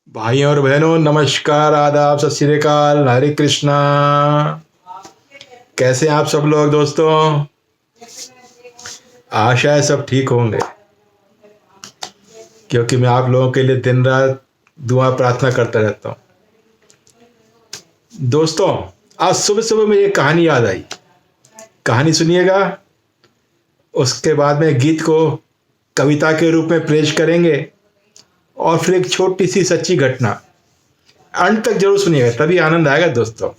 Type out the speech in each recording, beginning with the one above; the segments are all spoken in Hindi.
भाइयों और बहनों, नमस्कार, आदाब, सत श्री अकाल, हरे कृष्णा। कैसे हैं आप सब लोग दोस्तों? आशा है सब ठीक होंगे, क्योंकि मैं आप लोगों के लिए दिन रात दुआ प्रार्थना करता रहता हूँ। दोस्तों, आज सुबह सुबह मुझे एक कहानी याद आई। कहानी सुनिएगा, उसके बाद में गीत को कविता के रूप में पेश करेंगे और फिर एक छोटी सी सच्ची घटना। अंत तक जरूर सुनिएगा, तभी आनंद आएगा दोस्तों।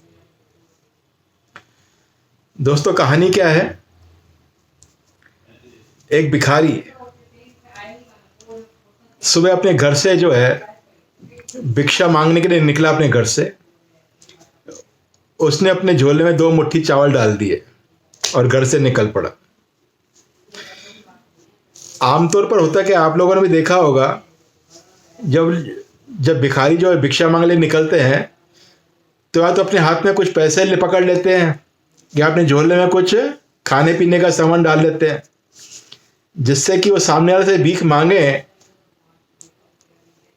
दोस्तों, कहानी क्या है? एक भिखारी सुबह अपने घर से जो है भिक्षा मांगने के लिए निकला। अपने घर से उसने अपने झोले में 2 मुट्ठी चावल डाल दिए और घर से निकल पड़ा। आमतौर पर होता है कि आप लोगों ने भी देखा होगा, जब जब भिखारी जो है भिक्षा मांगने निकलते हैं तो या तो अपने हाथ में कुछ पैसे पकड़ लेते हैं या अपने झोले में कुछ खाने पीने का सामान डाल लेते हैं, जिससे कि वो सामने वाले से भीख मांगे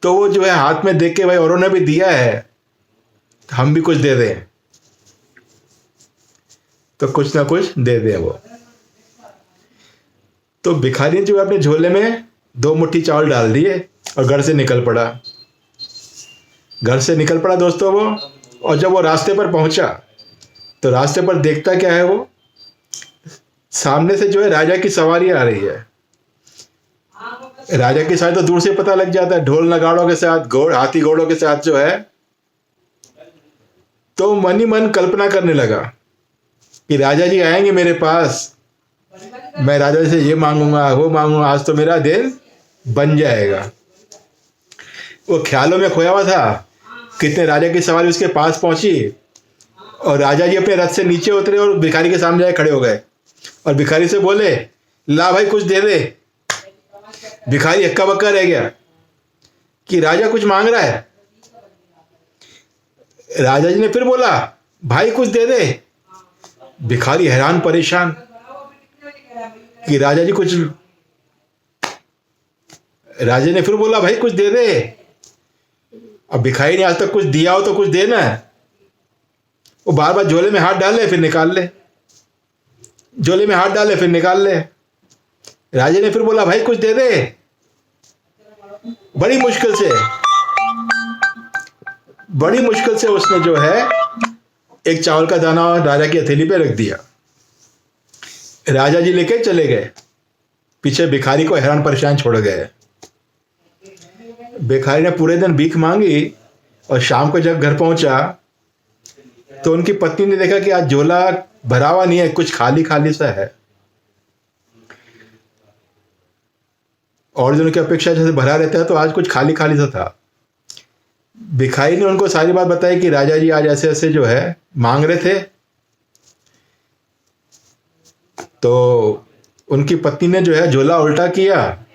तो वो जो है हाथ में देख के, भाई औरों ने भी दिया है, हम भी कुछ दे दें, तो कुछ ना कुछ दे दें वो। तो भिखारी जो है अपने झोले में 2 मुट्ठी चावल डाल दिए और घर से निकल पड़ा। घर से निकल पड़ा दोस्तों वो, और जब वो रास्ते पर पहुंचा तो रास्ते पर देखता क्या है, वो सामने से जो है राजा की सवारी आ रही है। राजा की सवारी तो दूर से पता लग जाता है, ढोल नगाड़ों के साथ, हाथी घोड़ों के साथ जो है। तो मन ही मन कल्पना करने लगा कि राजा जी आएंगे मेरे पास, मैं राजा जी से ये मांगूंगा वो मांगूंगा, आज तो मेरा दिन बन जाएगा। वो ख्यालों में खोया हुआ था। कितने राजा की सवारी उसके पास पहुंची और राजा जी अपने रथ से नीचे उतरे और भिखारी के सामने जाके खड़े हो गए और भिखारी से बोले, ला भाई कुछ दे दे। भिखारी हक्का बक्का रह गया कि राजा कुछ मांग रहा है। राजा जी ने फिर बोला, भाई कुछ दे दे। भिखारी हैरान परेशान कि राजा जी कुछ। राजा ने फिर बोला, भाई कुछ दे दे। अब भिखारी ने आज तक कुछ दिया हो तो कुछ देना है। वो बार बार झोले में हाथ डाल ले फिर निकाल ले, झोले में हाथ डाले फिर निकाल ले। राजा ने फिर बोला, भाई कुछ दे दे। बड़ी मुश्किल से उसने जो है एक चावल का दाना राजा की हथेली पे रख दिया। राजा जी लेके चले गए, पीछे भिखारी को हैरान परेशान छोड़ गए। भिखारी ने पूरे दिन भीख मांगी और शाम को जब घर पहुंचा तो उनकी पत्नी ने देखा कि आज झोला भरा हुआ नहीं है, कुछ खाली खाली सा है। और दिनों की अपेक्षा जैसे भरा रहता है, तो आज कुछ खाली खाली सा था। भिखारी ने उनको सारी बात बताई कि राजा जी आज ऐसे ऐसे जो है मांग रहे थे। तो उनकी पत्नी ने जो है झोला उल्टा किया।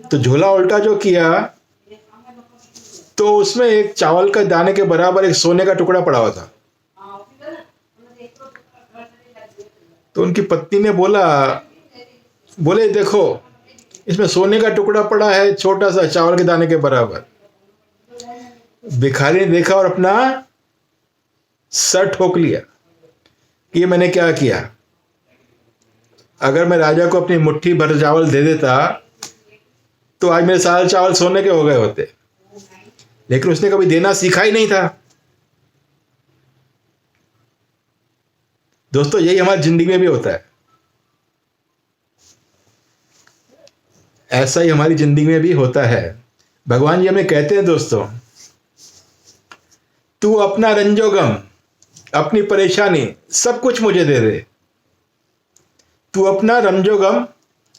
तो झोला उल्टा जो किया तो उसमें एक चावल का दाने के बराबर एक सोने का टुकड़ा पड़ा हुआ था। तो उनकी पत्नी ने बोले देखो, इसमें सोने का टुकड़ा पड़ा है, छोटा सा चावल के दाने के बराबर। भिखारी ने देखा और अपना सर ठोक लिया कि ये मैंने क्या किया। अगर मैं राजा को अपनी मुट्ठी भर चावल दे देता तो आज मेरे सारे चावल सोने के हो गए होते, लेकिन उसने कभी देना सीखा ही नहीं था। दोस्तों, यही हमारी जिंदगी में भी होता है। ऐसा ही हमारी जिंदगी में भी होता है। भगवान जी हमें कहते हैं, दोस्तों, तू अपना रंजोगम, अपनी परेशानी सब कुछ मुझे दे दे। तू अपना रंजोगम,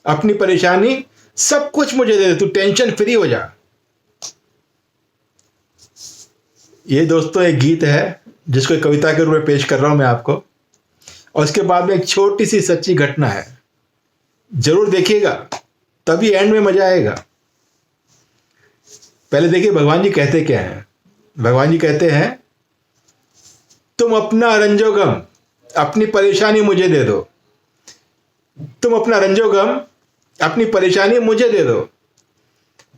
अपनी परेशानी सब कुछ मुझे दे दे, तू टेंशन फ्री हो जा। ये दोस्तों एक गीत है जिसको कविता के रूप में पेश कर रहा हूं मैं आपको, और उसके बाद में एक छोटी सी सच्ची घटना है। जरूर देखिएगा, तभी एंड में मजा आएगा। पहले देखिए भगवान जी कहते क्या हैं। भगवान जी कहते हैं, तुम अपना रंजोगम, अपनी परेशानी मुझे दे दो। तुम अपना रंजोगम, अपनी परेशानी मुझे दे दो।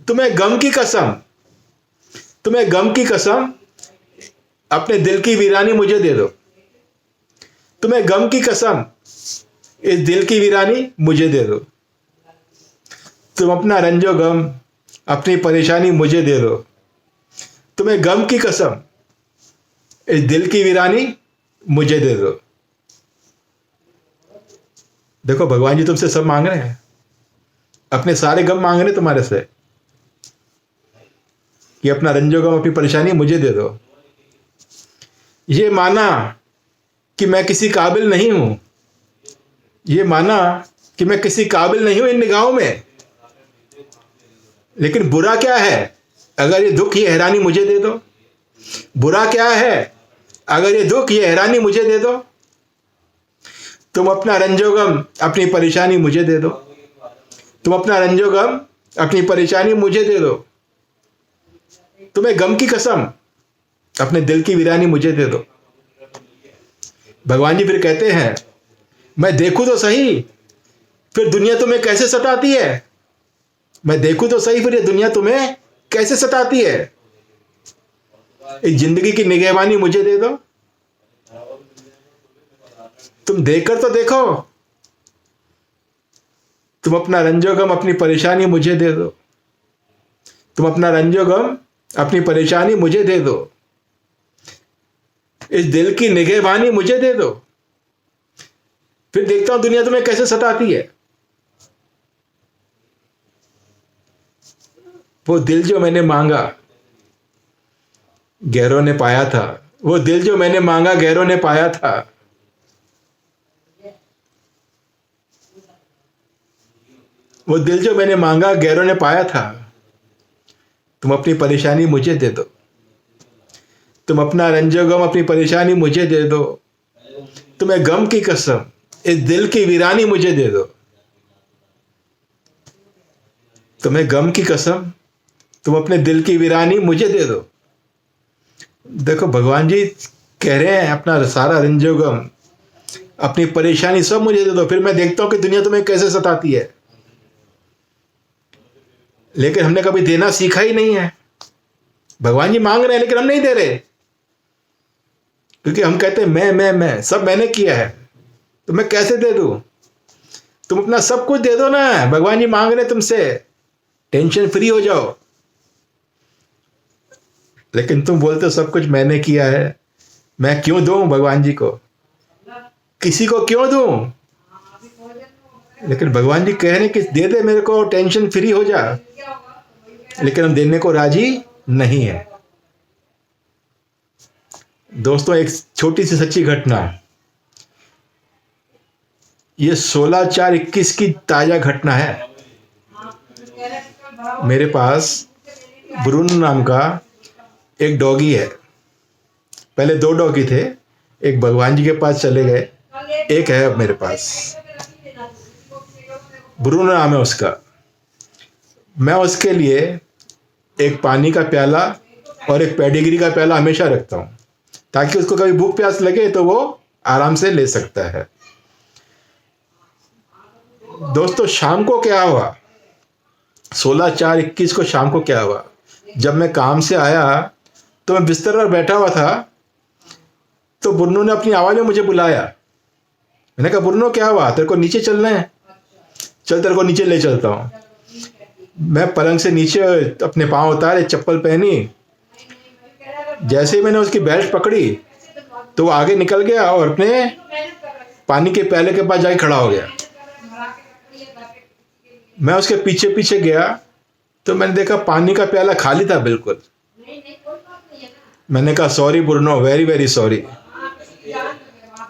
तुम्हें गम की कसम, तुम्हें गम की कसम, अपने दिल की वीरानी मुझे दे दो। तुम्हें गम की कसम, इस दिल की वीरानी मुझे दे दो। तुम अपना रंजो गम, अपनी परेशानी मुझे दे दो। तुम्हें गम की कसम, इस दिल की वीरानी मुझे दे दो। देखो भगवान जी तुमसे सब मांग रहे हैं, अपने सारे गम मांग रहे हैं तुम्हारे से कि अपना रंजो गम, अपनी परेशानी मुझे दे दो। ये माना कि मैं किसी काबिल नहीं हूं, ये माना कि मैं किसी काबिल नहीं हूं इन निगाहों में, लेकिन बुरा क्या है अगर ये दुख, ये हैरानी मुझे दे दो। बुरा क्या है अगर ये दुख, ये हैरानी मुझे दे दो। तुम अपना रंजोगम, अपनी परेशानी मुझे दे दो। तुम अपना रंजोगम, अपनी परेशानी मुझे दे दो। तुम्हें गम की कसम, अपने दिल की वीरानी मुझे दे दो। भगवान जी फिर कहते हैं, मैं देखूं तो सही फिर दुनिया तुम्हें कैसे सताती है। मैं देखूं तो सही फिर ये दुनिया तुम्हें कैसे सताती है। इस जिंदगी की निगहबानी मुझे दे दो। तुम देखकर तो देखो, तुम अपना रंजोगम, अपनी परेशानी मुझे दे दो। तुम अपना रंजोगम, अपनी परेशानी मुझे दे दो। इस दिल की निगहबानी मुझे दे दो, फिर देखता हूं दुनिया तुम्हें कैसे सताती है। वो दिल जो मैंने मांगा गैरों ने पाया था, वो दिल जो मैंने मांगा गैरों ने पाया था। वो दिल जो मैंने मांगा गैरों ने पाया था। तुम अपनी परेशानी मुझे दे दो। तुम अपना रंजोगम, अपनी परेशानी मुझे दे दो। तुम्हें गम की कसम, इस दिल की वीरानी मुझे दे दो। तुम्हें गम की कसम, तुम अपने दिल की वीरानी मुझे दे दो। देखो भगवान जी कह रहे हैं, अपना सारा रंजोगम, अपनी परेशानी सब मुझे दे दो, फिर मैं देखता हूं कि दुनिया तुम्हें कैसे सताती है। लेकिन हमने कभी देना सीखा ही नहीं है। भगवान जी मांग रहे हैं लेकिन हम नहीं दे रहे, क्योंकि हम कहते हैं मैं सब मैंने किया है, तो मैं कैसे दे दूं। तुम अपना सब कुछ दे दो ना। भगवान जी मांग रहे तुमसे, टेंशन फ्री हो जाओ। लेकिन तुम बोलते हो सब कुछ मैंने किया है, मैं क्यों दूं भगवान जी को, किसी को क्यों दूं। लेकिन भगवान जी कह रहे हैं कि दे दे मेरे को, टेंशन फ्री हो जा। लेकिन हम देने को राजी नहीं है। दोस्तों एक छोटी सी सच्ची घटना, ये 16/4/21 की ताजा घटना है। मेरे पास ब्रूनो नाम का एक डॉगी है। पहले 2 डॉगी थे, एक भगवान जी के पास चले गए, एक है अब मेरे पास। ब्रूनो नाम है उसका। मैं उसके लिए एक पानी का प्याला और एक पेडिग्री का प्याला हमेशा रखता हूं, ताकि उसको कभी भूख प्यास लगे तो वो आराम से ले सकता है। दोस्तों शाम को क्या हुआ, 16/4/21 को शाम को क्या हुआ, जब मैं काम से आया तो मैं बिस्तर पर बैठा हुआ था, तो ब्रूनो ने अपनी आवाज में मुझे बुलाया। मैंने कहा ब्रूनो क्या हुआ, तेरे को नीचे चलना है, चल तेरे को नीचे ले चलता हूँ। मैं पलंग से नीचे अपने पाँव उतारे, चप्पल पहनी, जैसे ही मैंने उसकी बेल्ट पकड़ी तो वो आगे निकल गया और अपने पानी के प्याले के पास जाके खड़ा हो गया। मैं उसके पीछे पीछे गया तो मैंने देखा पानी का प्याला खाली था बिल्कुल। मैंने कहा sorry Bruno, very very sorry,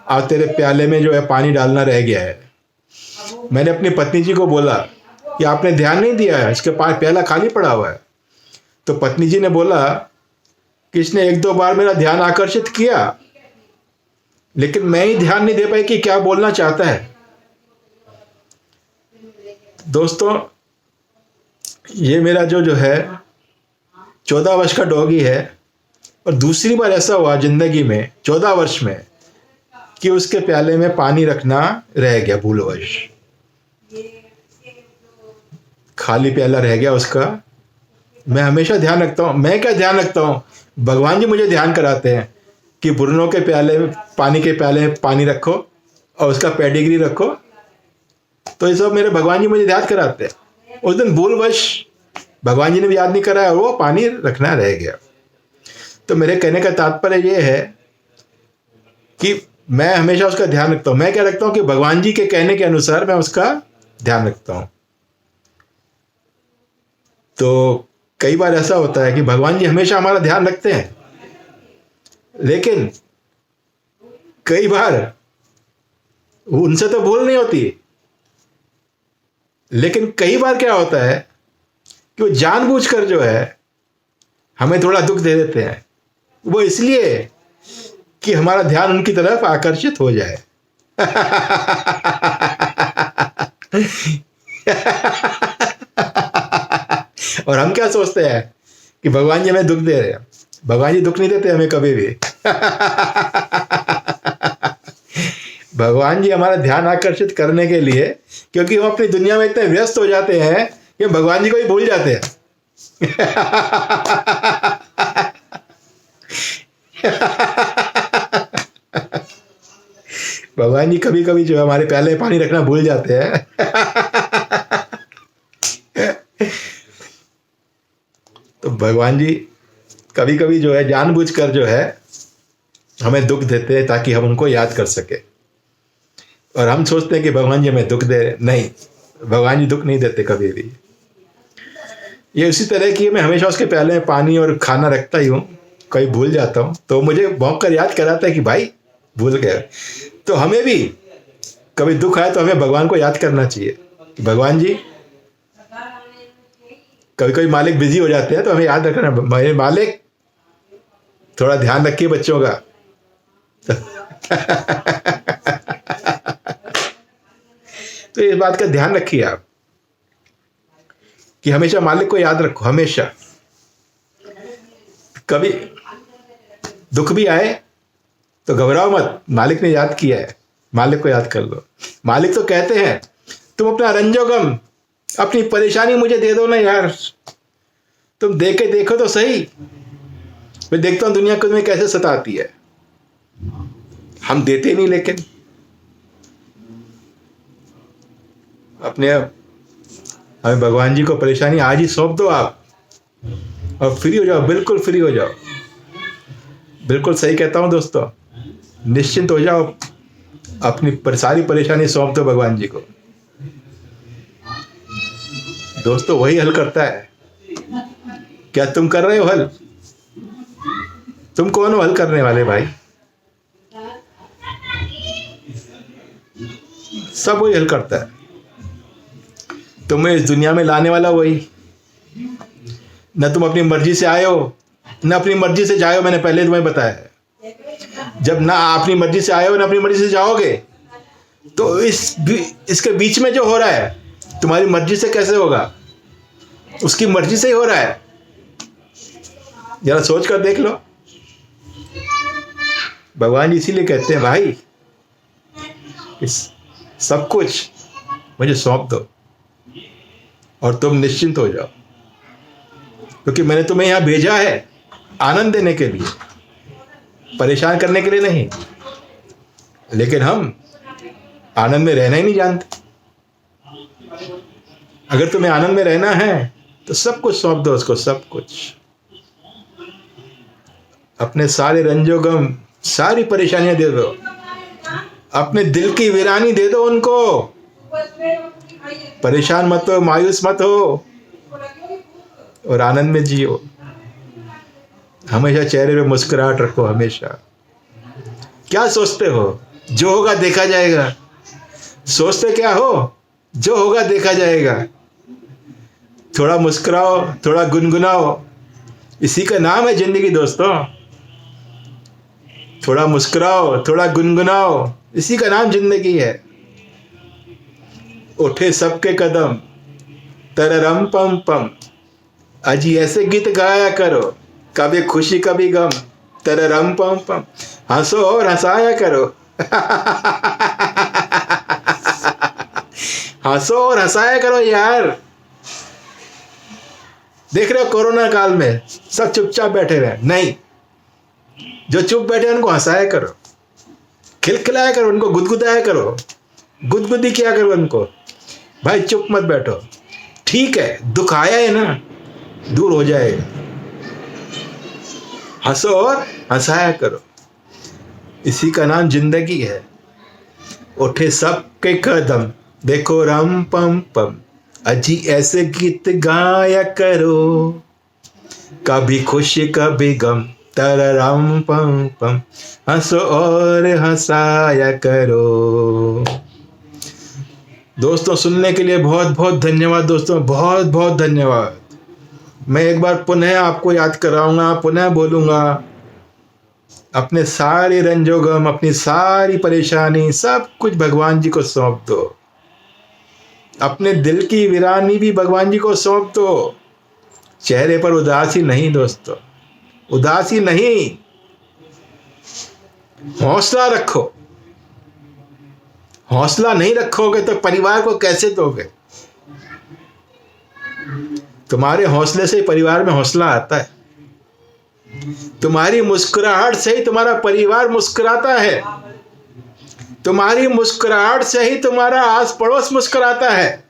आज तेरे प्याले में जो है पानी डालना रह गया है। मैंने अपनी पत्नी जी को बोला कि आपने ध्यान नहीं दिया है, इसके पास प्याला खाली पड़ा हुआ है। तो पत्नी जी ने बोला कि इसने 1-2 बार मेरा ध्यान आकर्षित किया, लेकिन मैं ही ध्यान नहीं दे पाई कि क्या बोलना चाहता है। दोस्तों ये मेरा जो है 14 वर्ष का डॉगी है, और दूसरी बार ऐसा हुआ जिंदगी में 14 वर्ष में कि उसके प्याले में पानी रखना रह गया, भूलवश खाली प्याला रह गया उसका। मैं हमेशा ध्यान रखता हूँ। मैं क्या ध्यान रखता हूँ, भगवान जी मुझे ध्यान कराते हैं कि बुरनों के प्याले में, पानी के प्याले में पानी रखो और उसका पेडिग्री रखो। तो ये सब मेरे भगवान जी मुझे याद कराते हैं। उस दिन भूलवश भगवान जी ने भी याद नहीं कराया, वो पानी रखना रह गया। तो मेरे कहने का तात्पर्य ये है कि मैं हमेशा उसका ध्यान रखता हूँ। मैं क्या रखता हूँ कि भगवान जी के कहने के अनुसार मैं उसका ध्यान रखता हूँ। तो कई बार ऐसा होता है कि भगवान जी हमेशा हमारा ध्यान रखते हैं, लेकिन कई बार उनसे तो भूल नहीं होती, लेकिन कई बार क्या होता है कि वो जानबूझकर जो है हमें थोड़ा दुख दे देते हैं। वो इसलिए कि हमारा ध्यान उनकी तरफ आकर्षित हो जाए। और हम क्या सोचते हैं कि भगवान जी हमें दुख दे रहे हैं। भगवान जी दुख नहीं देते हमें कभी भी। भगवान जी हमारा ध्यान आकर्षित करने के लिए, क्योंकि हम अपनी दुनिया में इतने व्यस्त हो जाते हैं कि भगवान जी को ही भूल जाते हैं। भगवान जी कभी कभी जो हमारे प्याले पानी रखना भूल जाते हैं। तो भगवान जी कभी कभी जो है जानबूझकर जो है हमें दुख देते हैं ताकि हम उनको याद कर सके। और हम सोचते हैं कि भगवान जी हमें दुख दे रहे। नहीं, भगवान जी दुख नहीं देते कभी भी। ये उसी तरह की मैं हमेशा उसके प्याले में पानी और खाना रखता ही हूँ। कहीं भूल जाता हूँ तो मुझे भौंक कर याद कराता है कि भाई भूल गए। तो हमें भी कभी दुख आए तो हमें भगवान को याद करना चाहिए। भगवान जी, कभी कभी मालिक बिजी हो जाते हैं तो हमें याद रखना, मेरे मालिक थोड़ा ध्यान रखिए बच्चों का। तो इस बात का ध्यान रखिए आप कि हमेशा मालिक को याद रखो। हमेशा कभी दुख भी आए तो घबराओ मत, मालिक ने याद किया है, मालिक को याद कर लो। मालिक तो कहते हैं तुम अपना रंजोगम, अपनी परेशानी मुझे दे दो ना यार, तुम दे के देखो तो सही। मैं देखता हूं दुनिया को तुम्हें कैसे सताती है, हम देते नहीं। लेकिन अपने हमें भगवान जी को परेशानी आज ही सौंप दो आप और फ्री हो जाओ, बिल्कुल फ्री हो जाओ। बिल्कुल सही कहता हूं दोस्तों, निश्चिंत हो जाओ, अपनी सारी परेशानी सौंप दो भगवान जी को। दोस्तों वही हल करता है। क्या तुम कर रहे हो हल? तुम कौन हो हल करने वाले भाई? सब वही हल करता है। तुम्हें इस दुनिया में लाने वाला वही। न तुम अपनी मर्जी से आए हो, न अपनी मर्जी से जाए हो। मैंने पहले तुम्हें बताया, जब ना अपनी मर्जी से आए हो ना अपनी मर्जी से जाओगे, तो इसके बीच में जो हो रहा है तुम्हारी मर्जी से कैसे होगा? उसकी मर्जी से ही हो रहा है। जरा सोच कर देख लो। भगवान जी इसीलिए कहते हैं भाई सब कुछ मुझे सौंप दो और तुम निश्चिंत हो जाओ, क्योंकि मैंने तुम्हें यहां भेजा है आनंद देने के लिए, परेशान करने के लिए नहीं। लेकिन हम आनंद में रहना ही नहीं जानते। अगर तुम्हें आनंद में रहना है तो सब कुछ सौंप दो उसको, सब कुछ। अपने सारे रंजोगम, सारी परेशानियां दे दो, अपने दिल की वीरानी दे दो उनको। परेशान मत हो, मायूस मत हो और आनंद में जियो। हमेशा चेहरे पे मुस्कुराहट रखो। हमेशा क्या सोचते हो? जो होगा देखा जाएगा। सोचते क्या हो? जो होगा देखा जाएगा। थोड़ा मुस्कुराओ, थोड़ा गुनगुनाओ, इसी का नाम है जिंदगी दोस्तों। थोड़ा मुस्कुराओ, थोड़ा गुनगुनाओ, इसी का नाम जिंदगी है। उठे सबके कदम तररम पम पम, अजी ऐसे गीत गाया करो, कभी खुशी कभी गम, तररम पम पम। हंसो और हंसाया करो। हंसो और हंसाया करो यार। देख रहे हो कोरोना काल में सब चुपचाप बैठे रहे, नहीं, जो चुप बैठे उनको हंसाया करो, खिलखिलाया करो, उनको गुदगुदाया करो, गुदगुदी किया करो उनको। भाई चुप मत बैठो, ठीक है दुख आया है ना, दूर हो जाएगा, हंसो और हंसाया करो, इसी का नाम जिंदगी है। उठे सबके कदम देखो रम पम पम, अजी ऐसे गीत गाया करो, कभी खुशी कभी गम तररम पम पम, हंसो और हंसाया करो। दोस्तों सुनने के लिए बहुत बहुत धन्यवाद दोस्तों, बहुत बहुत धन्यवाद। मैं एक बार पुनः आपको याद कराऊंगा, पुनः बोलूंगा, अपने सारे रंजोगम, अपनी सारी परेशानी सब कुछ भगवान जी को सौंप दो, अपने दिल की वीरानी भी भगवान जी को सौंप दो। चेहरे पर उदासी नहीं दोस्तों, उदासी नहीं, हौसला रखो। हौसला नहीं रखोगे तो परिवार को कैसे दोगे? तुम्हारे हौसले से ही परिवार में हौसला आता है, तुम्हारी मुस्कुराहट से ही तुम्हारा परिवार मुस्कुराता है, तुम्हारी मुस्कुराहट से ही तुम्हारा आस पड़ोस मुस्कुराता है।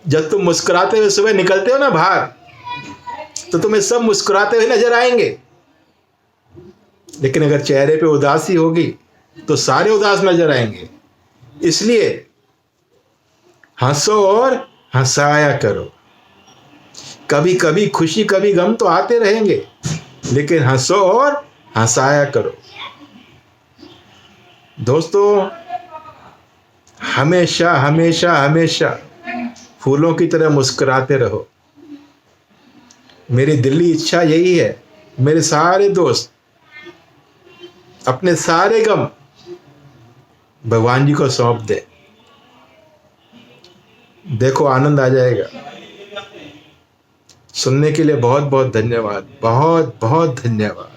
जब तुम मुस्कुराते हुए सुबह निकलते हो ना बाहर, तो तुम्हें सब मुस्कुराते हुए नजर आएंगे, लेकिन अगर चेहरे पे उदासी होगी तो सारे उदास नजर आएंगे। इसलिए हंसो और हंसाया करो। कभी कभी खुशी कभी गम तो आते रहेंगे, लेकिन हंसो और हंसाया करो। दोस्तों हमेशा हमेशा हमेशा फूलों की तरह मुस्कुराते रहो। मेरी दिली इच्छा यही है, मेरे सारे दोस्त अपने सारे गम भगवान जी को सौंप दे, देखो आनंद आ जाएगा। सुनने के लिए बहुत बहुत धन्यवाद, बहुत बहुत धन्यवाद।